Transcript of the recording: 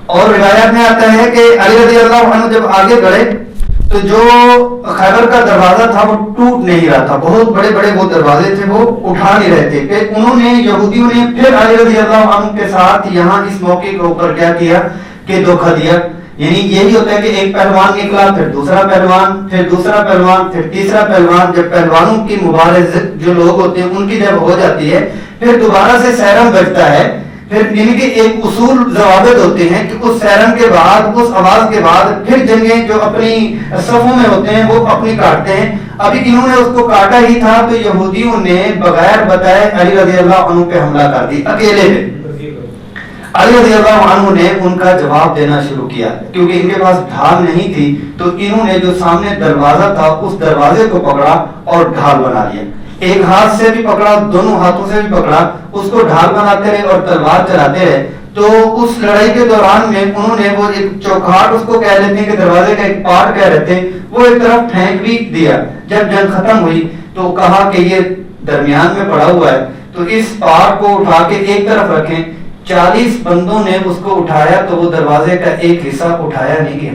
اور روایت میں آتا ہے کہ علی رضی اللہ عنہ جب آگے بڑھے تو جو خیبر کا دروازہ تھا وہ ٹوٹ نہیں رہا تھا، بہت بڑے بڑے وہ دروازے تھے، وہ اٹھا نہیں رہے تھے. پھر انہوں نے یہودیوں نے پھر علی رضی اللہ عنہ کے ساتھ یہاں اس موقع کے اوپر کیا کیا کہ دھوکہ دیا. یعنی یہی ہوتا ہے کہ ایک پہلوان نکلا، پھر دوسرا پہلوان، پھر دوسرا پہلوان، پھر تیسرا پہلوان. جب پہلوانوں کی مبارز جو لوگ ہوتے ہیں ان کی جب ہو جاتی ہے پھر دوبارہ سے سیرم بجتا ہے. پھر یعنی کہ ایک اصول ضوابط ہوتے ہیں کہ اس سیرن کے بعد، اس آواز کے بعد پھر جنگیں جو اپنی صفوں میں ہوتے ہیں وہ اپنی کاٹتے ہیں. ابھی انہوں نے اس کو کاٹا ہی تھا تو یہودیوں نے بغیر بتائے علی رضی اللہ عنہ پہ حملہ کر دی اکیلے میں. علی رضی اللہ عنہ نے ان کا جواب دینا شروع کیا کیونکہ ان کے پاس ڈھال نہیں تھی، تو انہوں نے جو سامنے دروازہ تھا اس دروازے کو پکڑا اور ڈھال بنا لیا. ایک ہاتھ سے بھی پکڑا، دونوں ہاتھوں سے بھی پکڑا، اس کو ڈھال بناتے رہے اور تلوار چلاتے رہے. تو اس لڑائی کے دوران میں انہوں نے وہ ایک چوکھاٹ، اس کو کہہ لیتے ہیں کہ دروازے کا ایک پارٹ کہہ رہے تھے، وہ ایک طرف پھینک بھی دیا. جب جنگ ختم ہوئی تو کہا کہ یہ درمیان میں پڑا ہوا ہے تو اس پارٹ کو اٹھا کے ایک طرف رکھیں. 40 بندوں نے اس کو اٹھایا تو وہ دروازے کا ایک حصہ اٹھایا نہیں گیا.